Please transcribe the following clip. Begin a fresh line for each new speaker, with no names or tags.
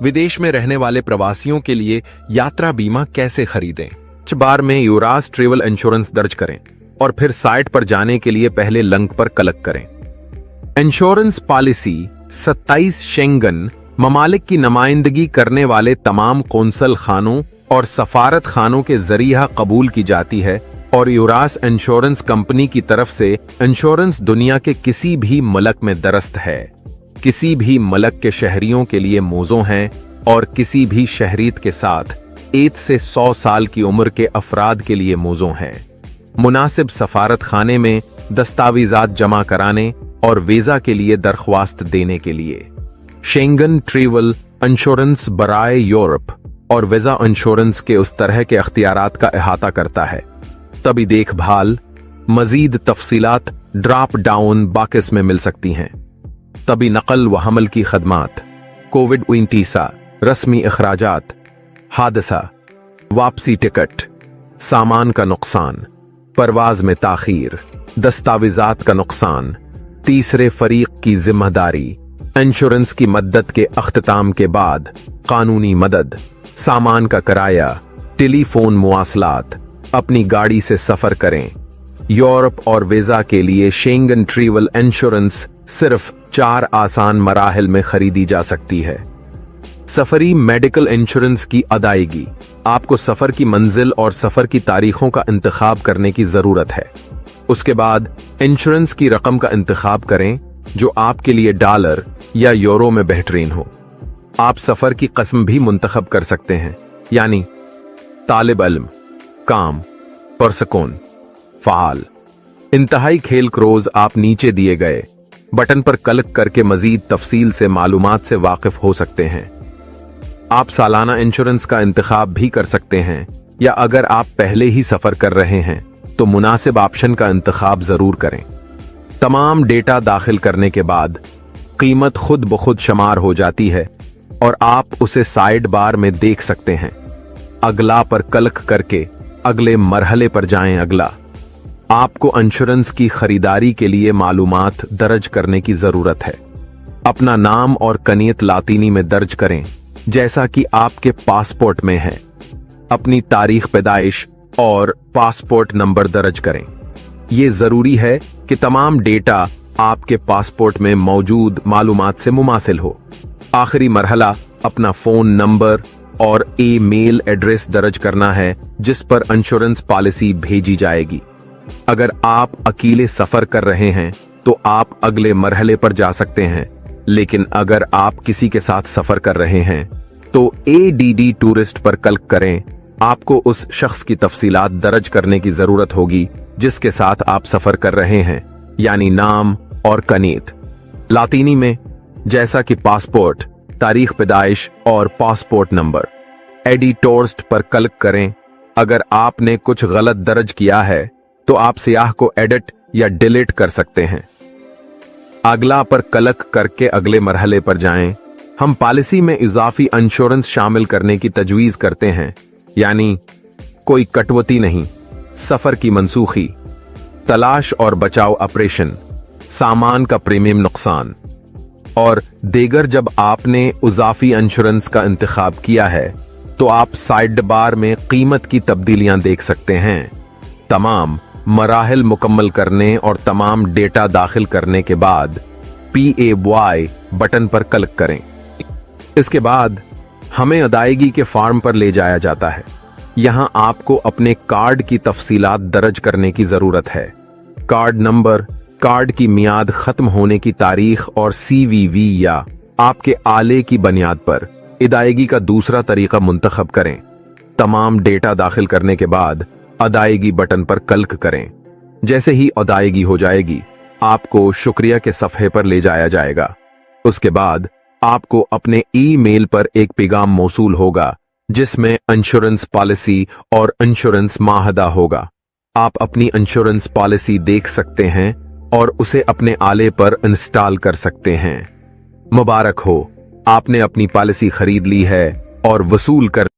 विदेश में रहने वाले प्रवासियों के लिए यात्रा बीमा कैसे खरीदें। सर्च बार में युवराज ट्रैवल इंश्योरेंस दर्ज करें और फिर साइट पर जाने के लिए पहले लिंक पर क्लिक करें। इंश्योरेंस पॉलिसी 27 शेंगन ममालिक की नुमाइंदगी करने वाले तमाम कौंसल खानों और सफारत खानों के जरिए कबूल की जाती है और युवराज इंश्योरेंस कंपनी की तरफ से इंश्योरेंस दुनिया के किसी भी मुल्क में दरस्त है, किसी भी मुल्क के शहरियों के लिए मौजू हैं और किसी भी शहरीत के साथ 1 से 100 साल की उम्र के अफराद के लिए मौजू हैं। मुनासिब सफारत खाने में दस्तावेजात जमा कराने और वीजा के लिए दरख्वास्त देने के लिए शेंगन ट्रैवल इंश्योरेंस बराए यूरोप और वीजा इंश्योरेंस के उस तरह के अख्तियारात का अहाता करता है। तभी देखभाल मजीद तफसीलात ड्रॉप डाउन बॉक्स में मिल सकती हैं। तभी नकल व हमल की खदमात, कोविड-19, रस्मी अखराजात, हादसा, वापसी टिकट, सामान का नुकसान, परवाज में ताखीर, दस्तावेजात का नुकसान, तीसरे फरीक की जिम्मेदारी, इंश्योरेंस की मद्दत के अख्तिताम के बाद कानूनी मदद, सामान का किराया, टेलीफोन मुआसलात, अपनी गाड़ी से सफर करें। यूरोप और वीजा के लिए शेंगन ट्रैवल इंश्योरेंस सिर्फ 4 आसान मराहल में खरीदी जा सकती है। सफरी मेडिकल इंश्योरेंस की अदायगी। आपको सफर की मंजिल और सफर की तारीखों का इंतखाब करने की जरूरत है। उसके बाद इंश्योरेंस की रकम का इंतखाब करें जो आपके लिए डॉलर या यूरो में बेहतरीन हो। आप सफर की किस्म भी मुंतखब कर सकते हैं, यानी तालिब इल्म, काम, परसकून, फाल। इंतहाई खेल क्रोज। आप नीचे दिए गए बटन पर क्लिक करके मजीद तफसील से मालूमात से वाकिफ हो सकते हैं। आप सालाना इंश्योरेंस का इंतखाब भी कर सकते हैं, या अगर आप पहले ही सफर कर रहे हैं तो मुनासिब ऑप्शन का इंतखाब जरूर करें। तमाम डेटा दाखिल करने के बाद कीमत खुद ब खुद शुमार हो जाती है और आप उसे साइड बार में देख सकते हैं। अगला पर क्लिक करके अगले मरहले पर जाएं। अगला, आपको इंश्योरेंस की खरीदारी के लिए मालूमात दर्ज करने की जरूरत है। अपना नाम और कनीत लातीनी में दर्ज करें जैसा कि आपके पासपोर्ट में है। अपनी तारीख पैदाइश और पासपोर्ट नंबर दर्ज करें। यह जरूरी है कि तमाम डेटा आपके पासपोर्ट में मौजूद मालूमात से मुमासिल हो। आखिरी मरहला, अपना फोन नंबर और ईमेल एड्रेस दर्ज करना है जिस पर इंश्योरेंस पॉलिसी भेजी जाएगी। अगर आप अकेले सफर कर रहे हैं तो आप अगले मरहले पर जा सकते हैं, लेकिन अगर आप किसी के साथ सफर कर रहे हैं तो ADD टूरिस्ट पर क्लिक करें। आपको उस शख्स की तफसीलात दर्ज करने की जरूरत होगी जिसके साथ आप सफर कर रहे हैं, यानी नाम और कनीत लातीनी में, जैसा कि पासपोर्ट, तारीख पैदाइश और पासपोर्ट नंबर। एडिट टूरिस्ट पर क्लिक करें। अगर आपने कुछ गलत दर्ज किया है तो आप सियाह को एडिट या डिलीट कर सकते हैं। अगला पर क्लिक करके अगले मरहले पर जाएं। हम पॉलिसी में इजाफी इंश्योरेंस शामिल करने की तजवीज करते हैं, यानी कोई कटौती नहीं, सफर की मनसूखी, तलाश और बचाव ऑपरेशन, सामान का प्रीमियम नुकसान और दीगर। जब आपने इजाफी इंश्योरेंस का इंतखाब किया है तो आप साइड बार में कीमत की तब्दीलियां देख सकते हैं। तमाम मराहिल मुकम्मल करने और तमाम डेटा दाखिल करने के बाद PAY बटन पर क्लिक करें। इसके बाद हमें अदायगी के फॉर्म पर ले जाया जाता है। यहां आपको अपने कार्ड की तफसीलात दर्ज करने की जरूरत है। कार्ड नंबर, कार्ड की मियाद खत्म होने की तारीख और CVV या आपके आले की बुनियाद पर अदायगी का दूसरा तरीका मुंतखब करें। तमाम डेटा दाखिल करने के बाद अदायगी बटन पर क्लिक करें। जैसे ही अदायगी हो जाएगी आपको शुक्रिया के सफ़े पर ले जाया जाएगा। उसके बाद आपको अपने ईमेल पर एक पैगाम मौसूल होगा जिसमें इंश्योरेंस पॉलिसी और इंश्योरेंस माहदा होगा। आप अपनी इंश्योरेंस पॉलिसी देख सकते हैं और उसे अपने आले पर इंस्टॉल कर सकते हैं। मुबारक हो, आपने अपनी पॉलिसी खरीद ली है और वसूल कर